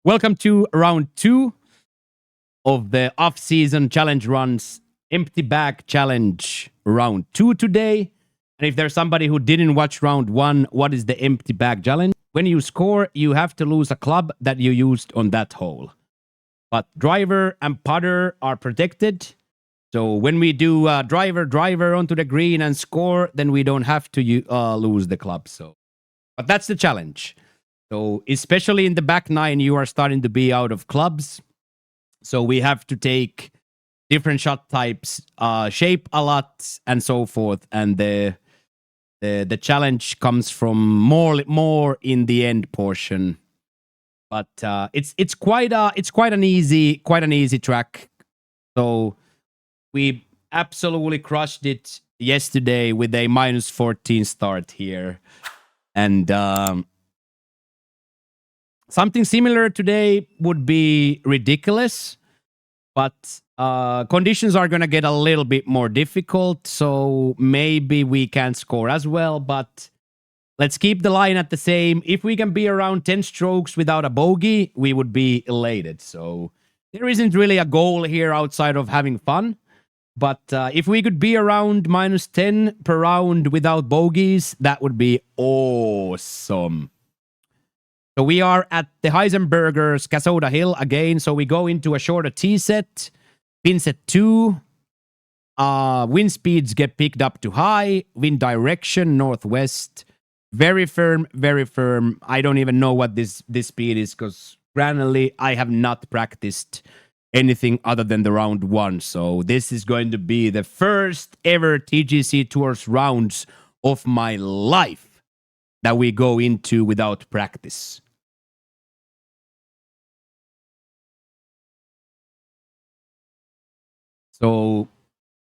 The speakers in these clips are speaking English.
Welcome to round 2 of the off-season challenge runs, empty bag challenge round 2 today. And if there's somebody who didn't watch round 1, what is the empty bag challenge? When you score, you have to lose a club that you used on that hole. But driver and putter are protected. So when we do driver onto the green and score, then we don't have to lose the club. But that's the challenge. So especially in the back nine, you are starting to be out of clubs. So we have to take different shot types, shape a lot, and so forth. And the challenge comes from more in the end portion. But it's quite an easy track. So we absolutely crushed it yesterday with a -14 start here, and something similar today would be ridiculous, but conditions are going to get a little bit more difficult, so maybe we can't score as well, but let's keep the line at the same. If we can be around 10 strokes without a bogey, we would be elated. So there isn't really a goal here outside of having fun, but if we could be around -10 per round without bogeys, that would be awesome. So we are at the Heisenberg's Kasota Hill again. So we go into a shorter tee set, pin set 2. Wind speeds get picked up to high. Wind direction northwest. Very firm, very firm. I don't even know what this speed is because randomly I have not practiced anything other than the round 1. So this is going to be the first ever TGC Tours rounds of my life that we go into without practice. So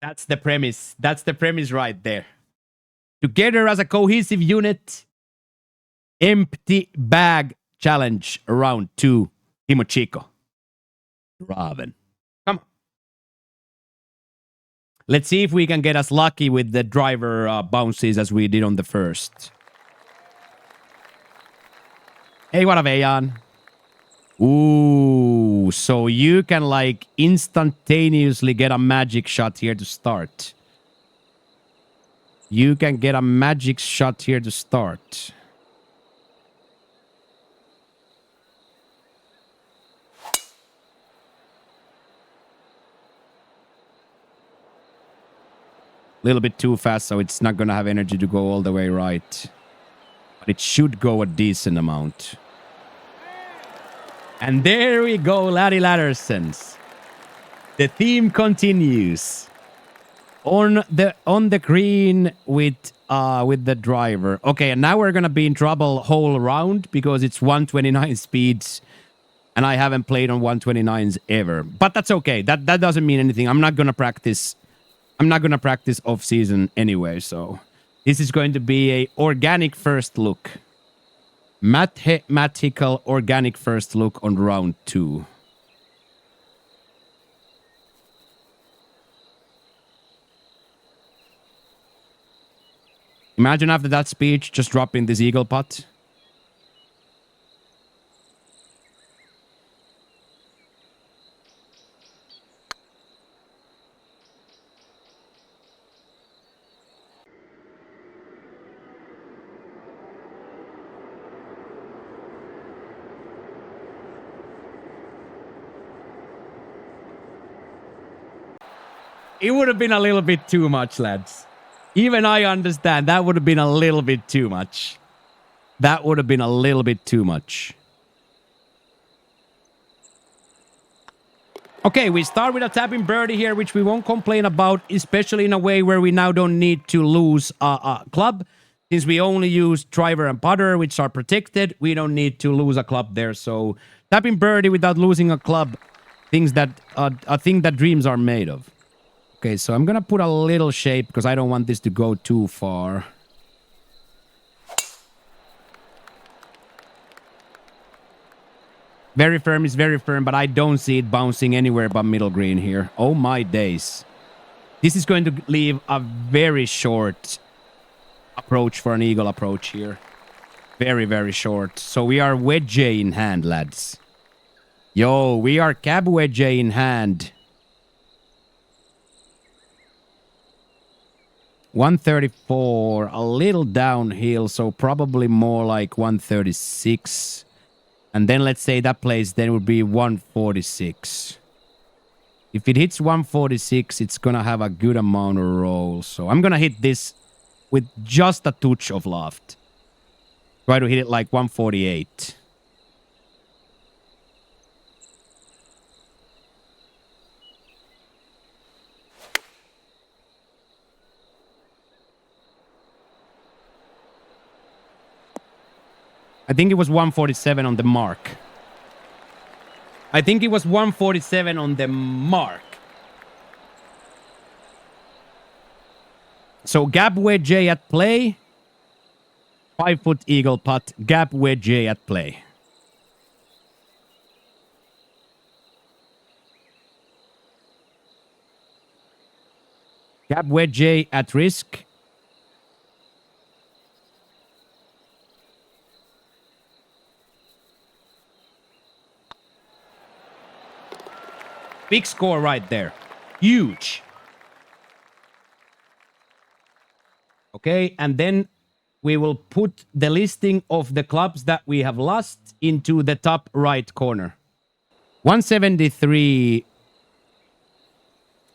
that's the premise. That's the premise right there. Together as a cohesive unit, empty bag challenge round 2. Timo Chico. Raven. Come on. Let's see if we can get as lucky with the driver bounces as we did on the first. Hey, what up, Ayan? Ooh, so you can like instantaneously get a magic shot here to start. You can get a magic shot here to start. A little bit too fast, so it's not going to have energy to go all the way right. But it should go a decent amount. And there we go, Laddie Laddersons. The theme continues. On the green with the driver. Okay, and now we're gonna be in trouble whole round because it's 129 speeds, and I haven't played on 129s ever. But that's okay. That doesn't mean anything. I'm not gonna practice. I'm not gonna practice off season anyway. So this is going to be a organic first look. Mathematical organic first look on round 2. Imagine after that speech just dropping this eagle putt. It would have been a little bit too much, lads. Even I understand. That would have been a little bit too much. That would have been a little bit too much. Okay, we start with a tapping birdie here, which we won't complain about, especially in a way where we now don't need to lose a club. Since we only use driver and putter, which are protected, we don't need to lose a club there. So tapping birdie without losing a club, a thing that dreams are made of. Okay, so I'm gonna put a little shape because I don't want this to go too far. Very firm is very firm, but I don't see it bouncing anywhere but middle green here. Oh my days. This is going to leave a very short approach for an eagle approach here. Very, very short. So we are wedge in hand, lads. Yo, we are cab wedge in hand. 134, a little downhill, so probably more like 136. And then let's say that place then would be 146. If it hits 146, it's gonna have a good amount of roll. So I'm gonna hit this with just a touch of loft. Try to hit it like 148. I think it was 147 on the mark. I think it was 147 on the mark. So gap wedge at play. 5-foot eagle putt. Gap wedge at play. Gap wedge at risk. Big score right there. Huge. Okay, and then we will put the listing of the clubs that we have lost into the top right corner. 173.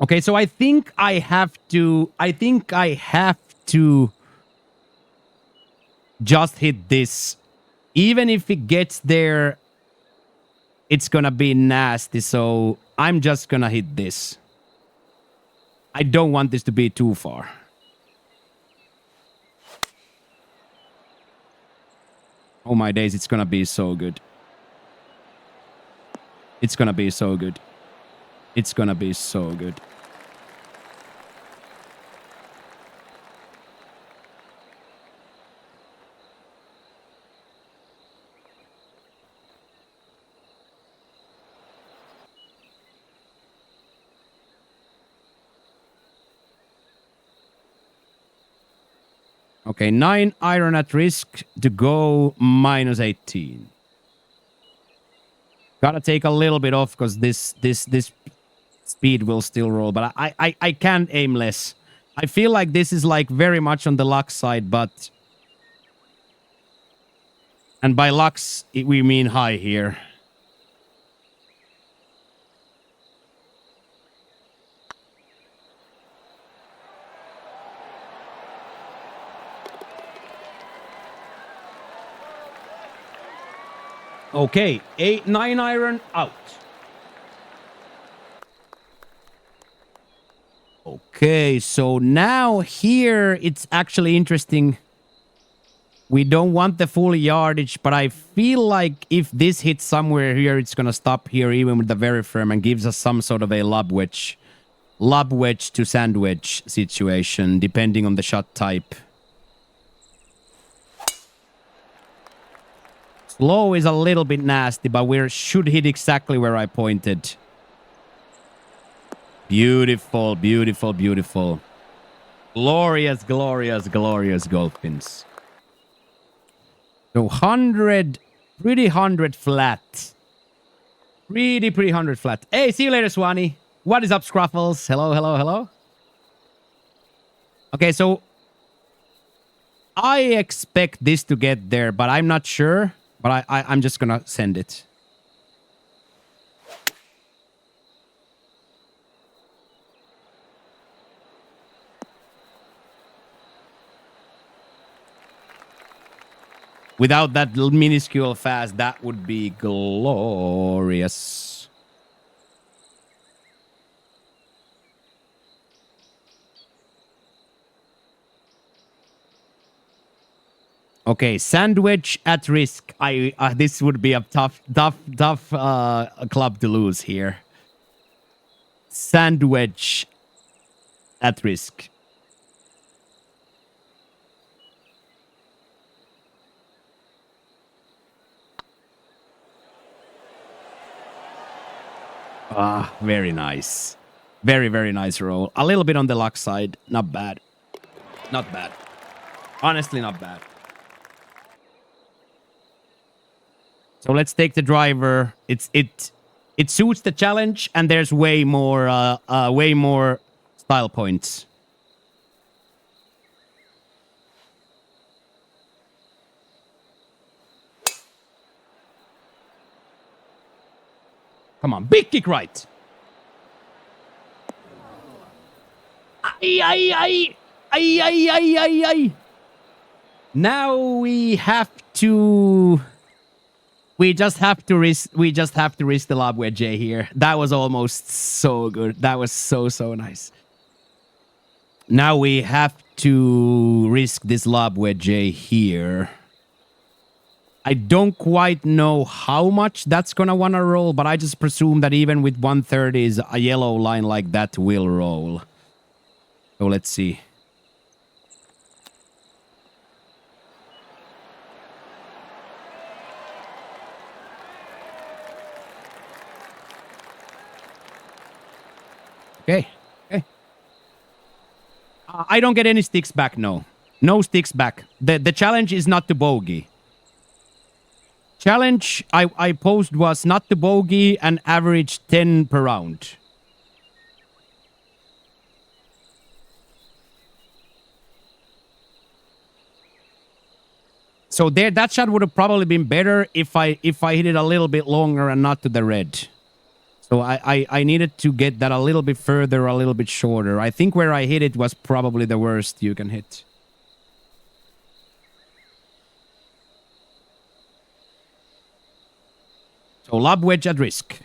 Okay, so I think I have to just hit this. Even if it gets there, it's gonna be nasty, so I'm just gonna hit this. I don't want this to be too far. Oh my days, it's gonna be so good. It's gonna be so good. It's gonna be so good. Okay, 9 iron at risk to go minus 18. Gotta take a little bit off because this speed will still roll, but I can't aim less. I feel like this is like very much on the luck side, but... And by lucks, we mean high here. Okay, 9 iron out. Okay, so now here it's actually interesting. We don't want the full yardage, but I feel like if this hits somewhere here, it's gonna stop here even with the very firm and gives us some sort of a lob wedge to sand wedge situation, depending on the shot type. Slow is a little bit nasty, but we should hit exactly where I pointed. Beautiful, beautiful, beautiful. Glorious, glorious, glorious golf pins. So 100, pretty 100 flat. Pretty 100 flat. Hey, see you later, Swanee. What is up, Scruffles? Hello, hello, hello. Okay, so I expect this to get there, but I'm not sure. But I'm just gonna send it. Without that minuscule fast, that would be glorious. Okay, sandwich at risk. This would be a tough club to lose here. Sandwich at risk. Ah, very nice. Very, very nice roll. A little bit on the luck side. Not bad. Not bad. Honestly, not bad. So let's take the driver. It suits the challenge, and there's way more style points. Come on, big kick right. Ay, ay, ay. Ay, ay, ay, ay, ay. Now we just have to risk the lob wedge here. That was almost so good. That was so nice. Now we have to risk this lob wedge here. I don't quite know how much that's gonna wanna roll, but I just presume that even with 130s, a yellow line like that will roll. So let's see. Okay. Okay. I don't get any sticks back, no. No sticks back. The challenge is not to bogey. Challenge I posed was not to bogey and average 10 per round. So there, that shot would have probably been better if I hit it a little bit longer and not to the red. So I needed to get that a little bit further, a little bit shorter. I think where I hit it was probably the worst you can hit. So lob wedge at risk.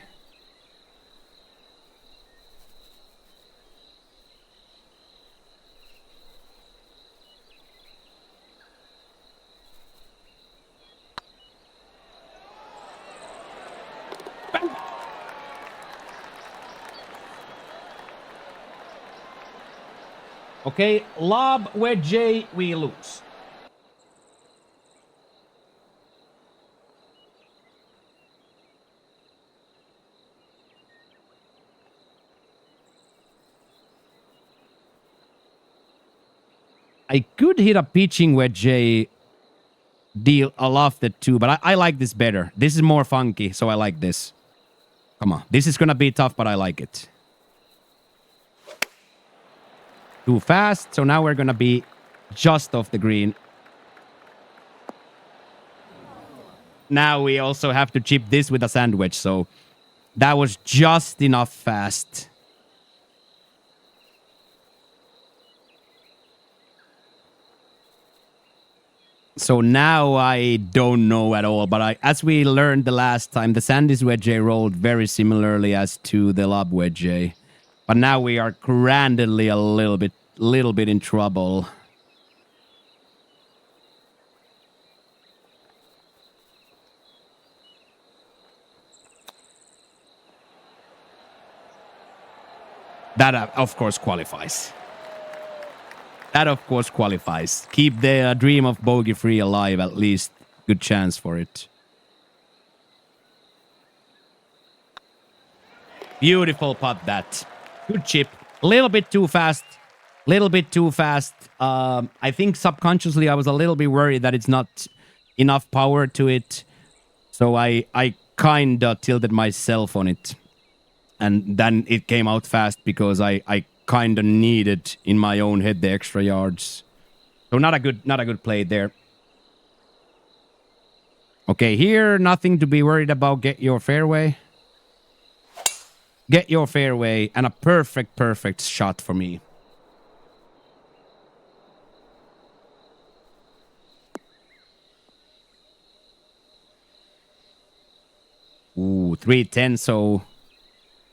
Okay, lob wedge, we lose. I could hit a pitching wedge deal. I love that too, but I like this better. This is more funky, so I like this. Come on. This is gonna be tough, but I like it. Too fast, so now we're gonna be just off the green. Now we also have to chip this with a sandwich, so that was just enough fast. So now I don't know at all, but as we learned the last time, the Sandys wedge rolled very similarly as to the lob wedge. But now we are grandly a little bit in trouble. That, of course, qualifies. That, of course, qualifies. Keep the dream of bogey-free alive, at least. Good chance for it. Beautiful putt, that. Good chip. A little bit too fast. Little bit too fast. I think subconsciously I was a little bit worried that it's not enough power to it. So I kind of tilted myself on it. And then it came out fast because I kind of needed in my own head the extra yards. So not a good play there. Okay, here, nothing to be worried about. Get your fairway. Get your fairway, and a perfect shot for me. Ooh, 310, so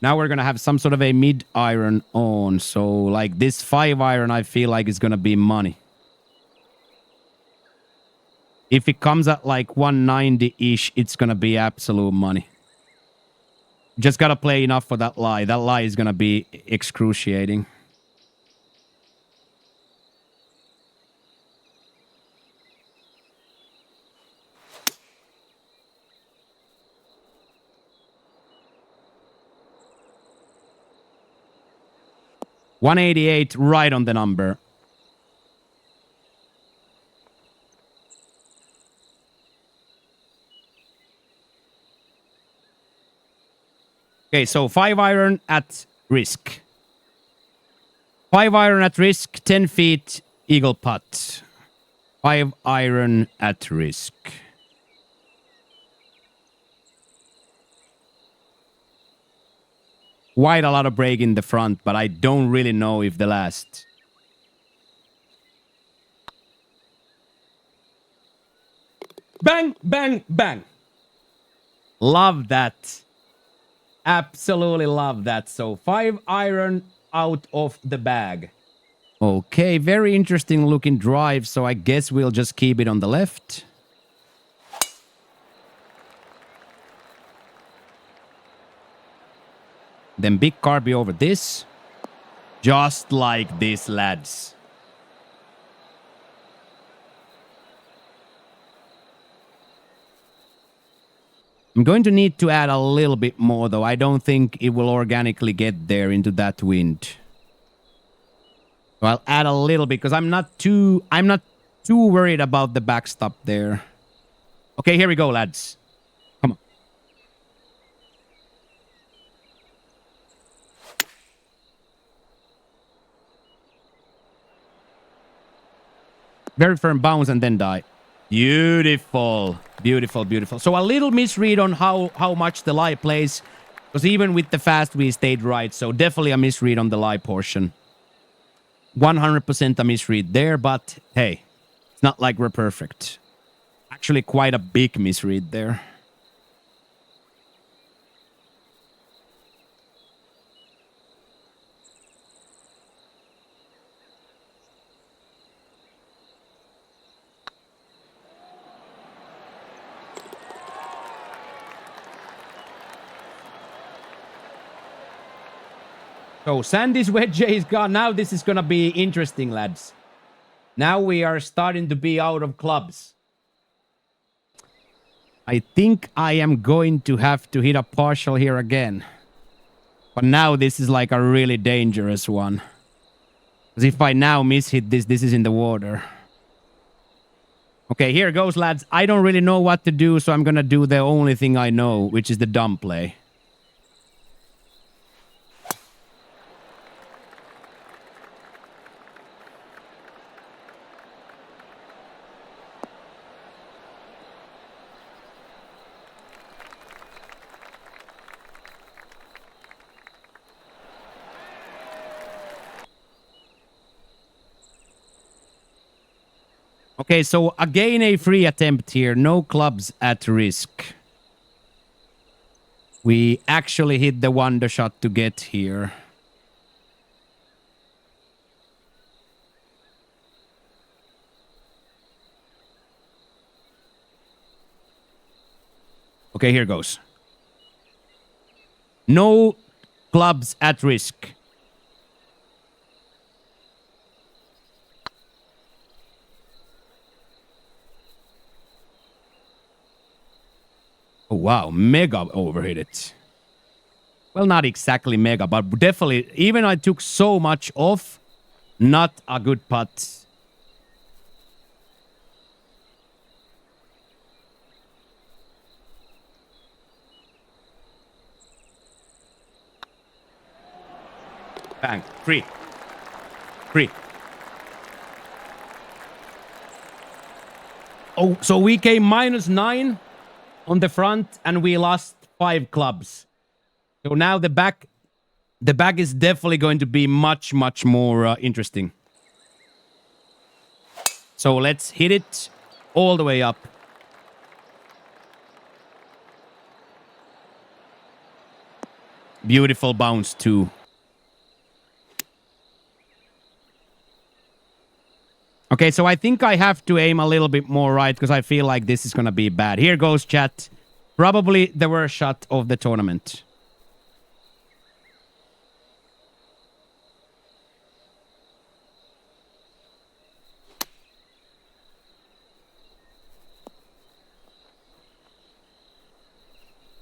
now we're gonna have some sort of a mid iron on. So like this 5 iron, I feel like is gonna be money. If it comes at like 190-ish, it's gonna be absolute money. Just gotta play enough for that lie. That lie is gonna be excruciating. $188, right on the number. Okay, so 5 iron at risk. 5 iron at risk, 10 feet, eagle putt. 5 iron at risk. Quite a lot of break in the front, but I don't really know if the last. Bang, bang, bang. Love that. Absolutely love that. So 5 iron out of the bag. Okay, very interesting looking drive. So I guess we'll just keep it on the left. Then big carby over this. Just like this, lads. I'm going to need to add a little bit more, though. I don't think it will organically get there into that wind. So I'll add a little bit because I'm not too worried about the backstop there. Okay, here we go, lads. Come on. Very firm bounce and then die. Beautiful. Beautiful, beautiful. So a little misread on how much the lie plays. Because even with the fast, we stayed right. So definitely a misread on the lie portion. 100% a misread there, but hey, it's not like we're perfect. Actually, quite a big misread there. So Sandy's wedge is gone. Now this is going to be interesting, lads. Now we are starting to be out of clubs. I think I am going to have to hit a partial here again. But now this is like a really dangerous one. Because if I now mishit this, this is in the water. Okay, here goes, lads. I don't really know what to do, so I'm going to do the only thing I know, which is the dump play. Okay, so again a free attempt here. No clubs at risk. We actually hit the wonder shot to get here. Okay, here goes. No clubs at risk. Oh, wow. Mega overhit it. Well, not exactly mega, but definitely, even I took so much off, not a good putt. Bang. Free. Free. Oh, so we came -9 on the front and we lost 5 clubs. So now the back is definitely going to be much, much more interesting. So let's hit it all the way up. Beautiful bounce too. Okay, so I think I have to aim a little bit more right because I feel like this is going to be bad. Here goes, chat. Probably the worst shot of the tournament.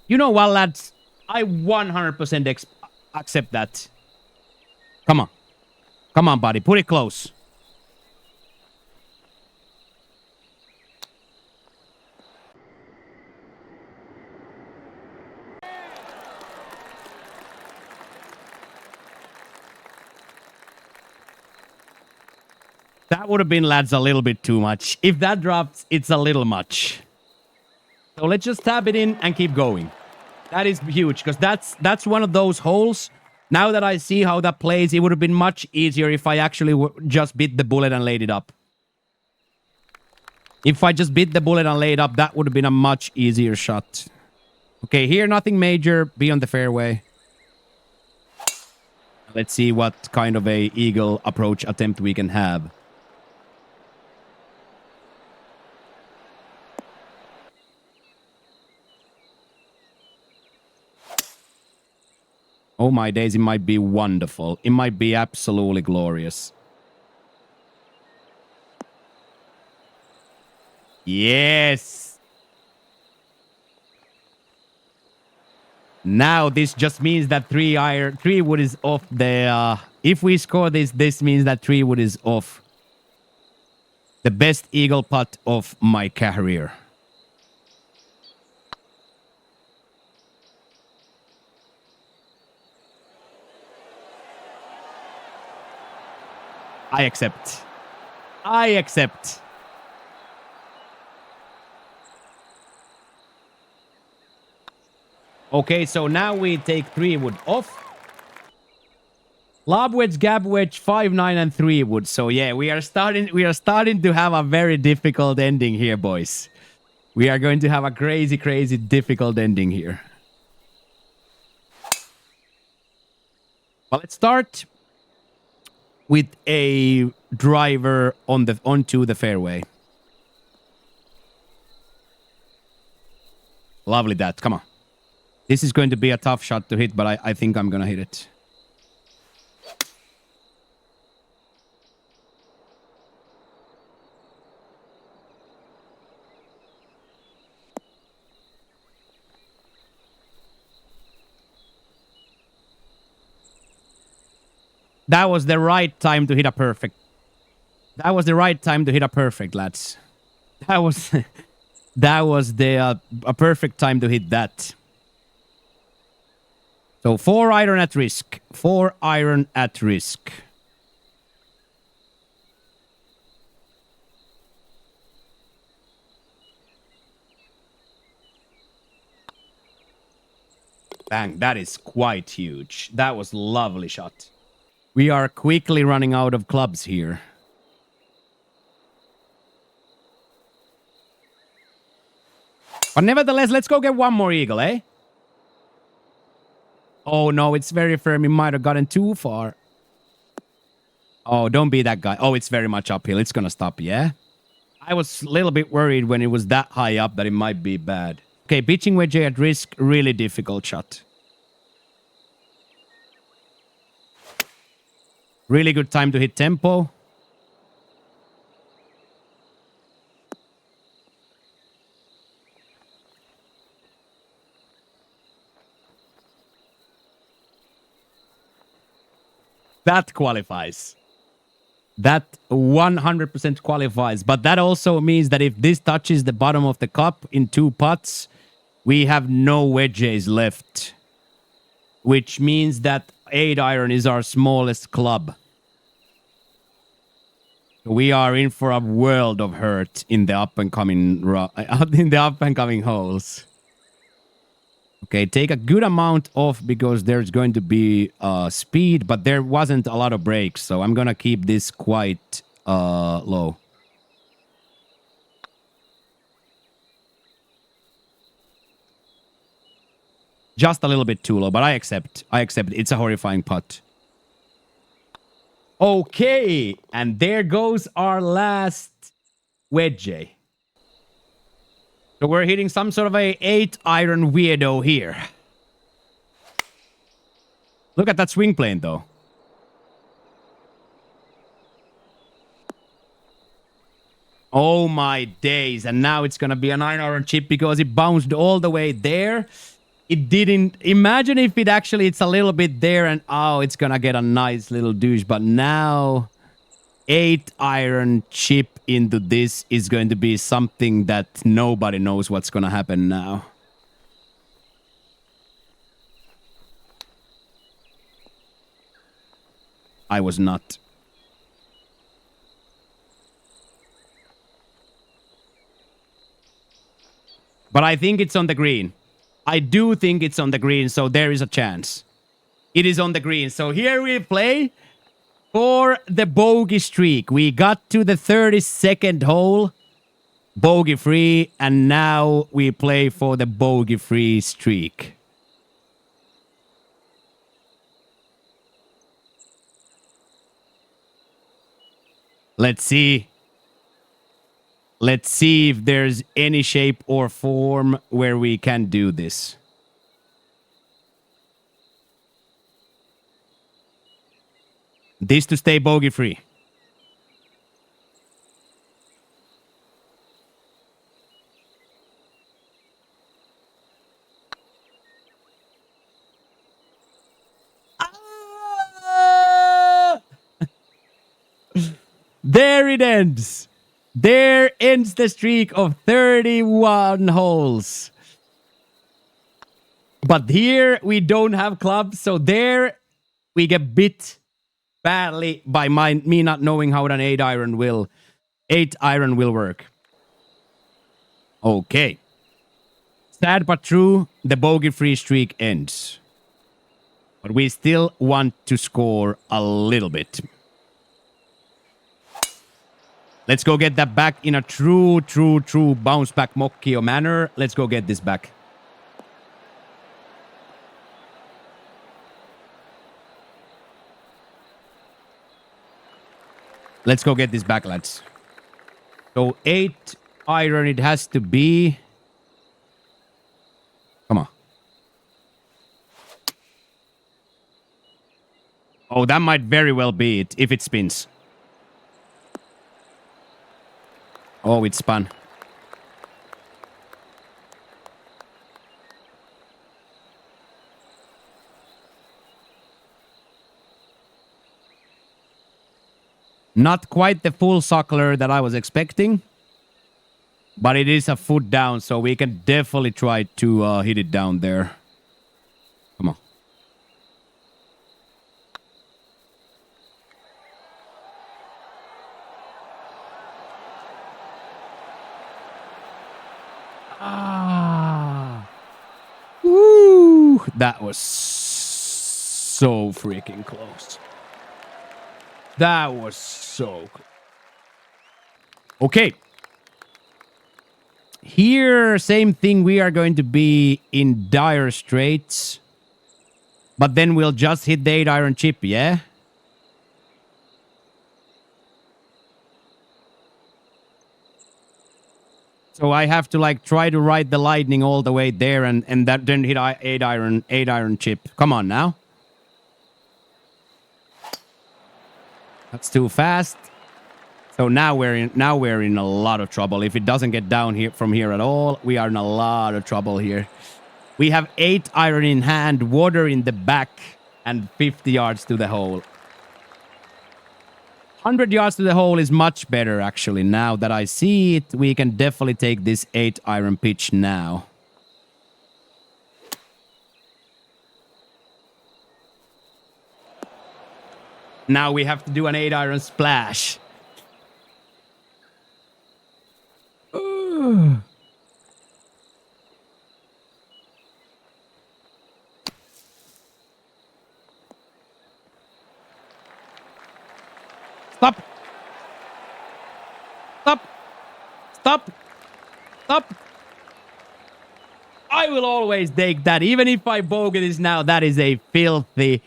You know what, lads? I 100% accept that. Come on. Come on, buddy. Put it close. That would have been, lads, a little bit too much. If that drops, it's a little much. So let's just tap it in and keep going. That is huge, because that's one of those holes. Now that I see how that plays, it would have been much easier if I actually just bit the bullet and laid it up. If I just bit the bullet and laid up, that would have been a much easier shot. Okay, here, nothing major. Be on the fairway. Let's see what kind of a eagle approach attempt we can have. Oh my days, it might be wonderful. It might be absolutely glorious. Yes! Now this just means that 3 wood is off the... if we score this, this means that 3 wood is off. The best eagle putt of my career. I accept. I accept. Okay, so now we take 3 wood off. Lob wedge, gap wedge, 5, 9, and 3 wood. So yeah, we are starting to have a very difficult ending here, boys. We are going to have a crazy, crazy difficult ending here. Well, let's start with a driver onto the fairway. Lovely that. Come on. This is going to be a tough shot to hit, but I think I'm going to hit it. That was the right time to hit a perfect. That was the right time to hit a perfect, lads. That was that was the a perfect time to hit that. So 4 iron at risk. 4 iron at risk. Bang, that is quite huge. That was a lovely shot. We are quickly running out of clubs here. But nevertheless, let's go get one more eagle, eh? Oh no, it's very firm. It might have gotten too far. Oh, don't be that guy. Oh, it's very much uphill. It's gonna stop, yeah? I was a little bit worried when it was that high up that it might be bad. Okay, pitching wedge at risk. Really difficult shot. Really good time to hit tempo. That qualifies. That 100% qualifies. But that also means that if this touches the bottom of the cup in 2 putts, we have no wedges left. Which means that 8 iron is our smallest club. We are in for a world of hurt in the up and coming holes. Okay, take a good amount off because there's going to be speed, but there wasn't a lot of brakes, so I'm gonna keep this quite low. Just a little bit too low, but I accept. I accept. It's a horrifying putt. Okay, and there goes our last wedge. So we're hitting some sort of a 8 iron weirdo here. Look at that swing plane, though. Oh my days, and now it's gonna be a 9 iron chip because it bounced all the way there. It didn't... Imagine if it actually... It's a little bit there and... Oh, it's gonna get a nice little douche. But now... 8 iron chip into this is going to be something that nobody knows what's gonna happen now. I was not. But I think it's on the green. I do think it's on the green, so there is a chance. It is on the green. So here we play for the bogey streak. We got to the 32nd hole, bogey free, and now we play for the bogey free streak. Let's see. Let's see if there's any shape or form where we can do this. This to stay bogey free. There it ends. There ends the streak of 31 holes. But here we don't have clubs, so there we get bit badly by me not knowing how an 8-iron will work. Okay. Sad but true, the bogey-free streak ends. But we still want to score a little bit. Let's go get that back in a true bounce back Mokkio manner. Let's go get this back. Let's go get this back, lads. So 8-iron it has to be. Come on. Oh, that might very well be it if it spins. Oh, it spun. Not quite the full suckler that I was expecting. But it is a foot down, so we can definitely try to hit it down there. Come on. Ah. Woo! That was so freaking close. That was so close. Okay. Here, same thing. We are going to be in dire straits. But then we'll just hit the 8-iron chip, yeah? So I have to like try to ride the lightning all the way there and that then hit 8-iron chip. Come on now. That's too fast. So now we're in a lot of trouble. If it doesn't get down here from here at all, we are in a lot of trouble here. We have 8-iron in hand, water in the back, and 50 yards to the hole. 100 yards to the hole is much better, actually. Now that I see it, we can definitely take this 8-iron pitch now. Now we have to do an 8-iron splash. Stop. Stop. Stop. Stop. I will always take that. Even if I bogey this now, that is a filthy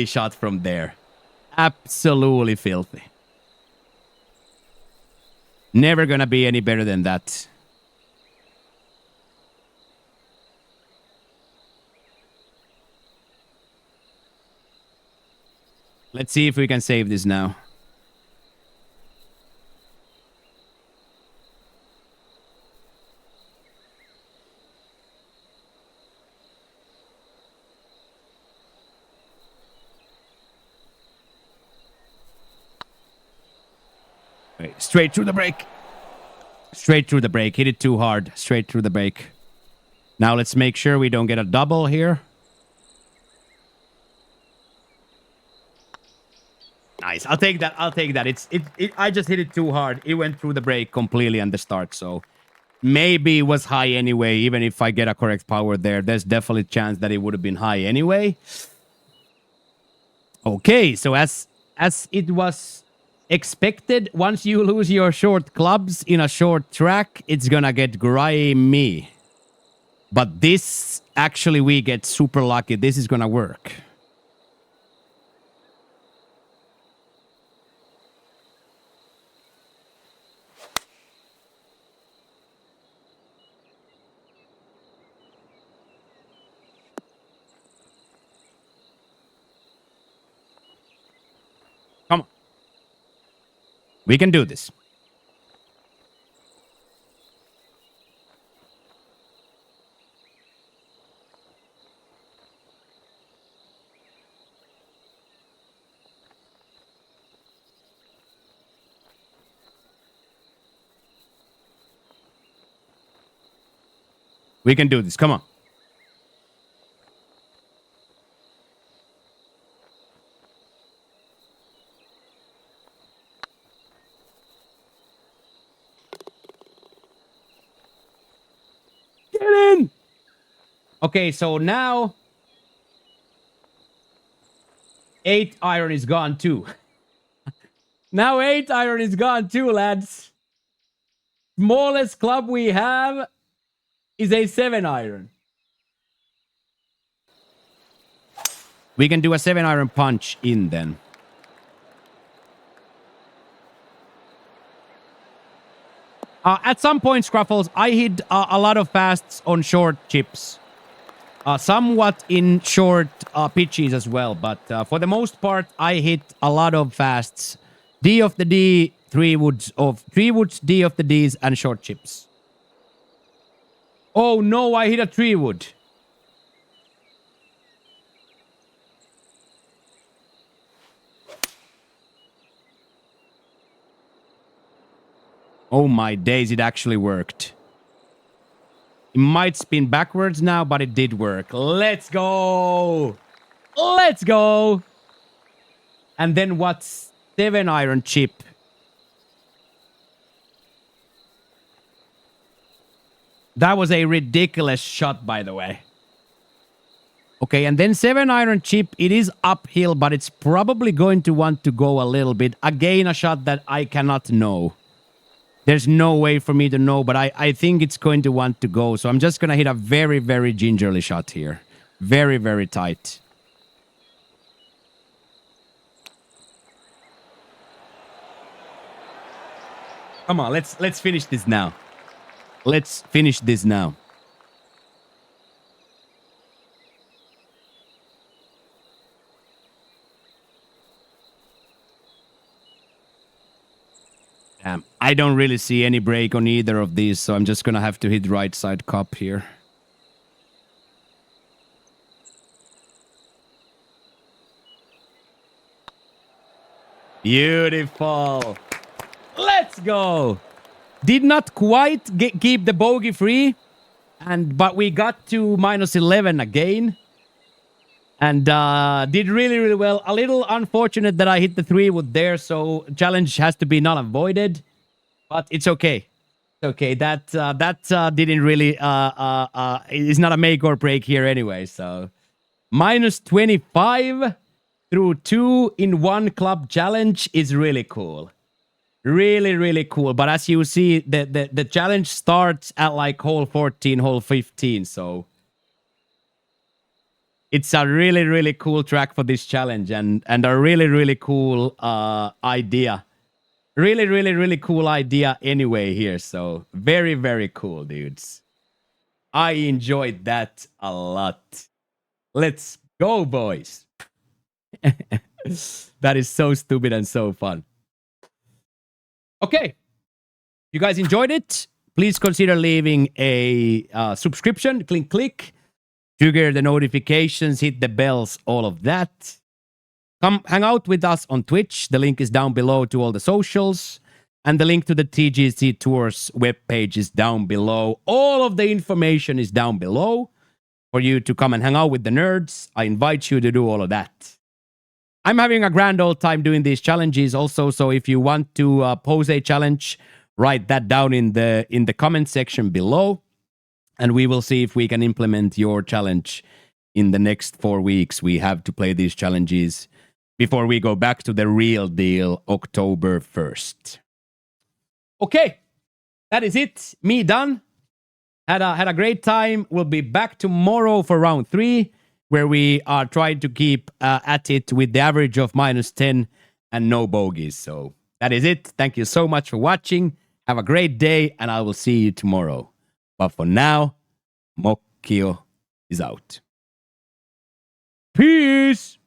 shot from there. Absolutely filthy. Never gonna be any better than that. Let's see if we can save this now. Wait, straight through the break. Straight through the break. Hit it too hard. Straight through the break. Now let's make sure we don't get a double here. Nice. I'll take that. I'll take that. I just hit it too hard. It went through the break completely at the start, so Maybe it was high anyway. Even if I get a correct power there, there's definitely a chance that it would have been high anyway. Okay, so as it was expected, once you lose your short clubs in a short track, it's gonna get grimy. But this, actually, we get super lucky. This is gonna work. Come on. We can do this. We can do this. Come on. Get in! Okay, so now 8 iron is gone too. Now 8 iron is gone too, lads. Smallest club we have is a 7 iron. We can do a 7 iron punch in then. At some point, Scruffles, I hit a lot of fasts on short chips. Somewhat in short pitches as well, but for the most part, I hit a lot of fasts. D of the D, 3 woods, D of the Ds, and short chips. Oh no, I hit a 3 wood. Oh my days, it actually worked. It might spin backwards now, but it did work. Let's go! Let's go! And then what's 7 iron chip? That was a ridiculous shot, by the way. Okay, and then 7 iron chip, it is uphill, but it's probably going to want to go a little bit. Again, a shot that I cannot know. There's no way for me to know, but I think it's going to want to go. So I'm just going to hit a very, very gingerly shot here. Very, very tight. Come on, let's finish this now. Let's finish this now. Damn, I don't really see any break on either of these, so I'm just gonna have to hit right side cup here. Beautiful. Let's go. Did not quite keep the bogey free, but we got to -11 again. And did really, really well. A little unfortunate that I hit the 3 wood there, so challenge has to be null and voided. But it's okay. It's okay. That didn't really... it's not a make or break here anyway, so... -25 through 2 in 1 club challenge is really cool. Really, really cool. But as you see, the challenge starts at like hole 14, hole 15, so... It's a really, really cool track for this challenge and a really, really cool idea. Really, really, really cool idea anyway here. So very, very cool, dudes. I enjoyed that a lot. Let's go, boys. That is so stupid and so fun. Okay. You guys enjoyed it? Please consider leaving a subscription. Click. Trigger the notifications, hit the bells, all of that. Come hang out with us on Twitch. The link is down below to all the socials. And the link to the TGC Tours webpage is down below. All of the information is down below for you to come and hang out with the nerds. I invite you to do all of that. I'm having a grand old time doing these challenges also. So if you want to pose a challenge write that down in the comment section below, and we will see if we can implement your challenge in the next 4 weeks. We have to play these challenges before we go back to the real deal October 1st. Okay, that is it. Me done. Had a great time. We'll be back tomorrow for round 3, where we are trying to keep at it with the average of -10 and no bogeys. So that is it. Thank you so much for watching. Have a great day, and I will see you tomorrow. But for now, Mokkio is out. Peace!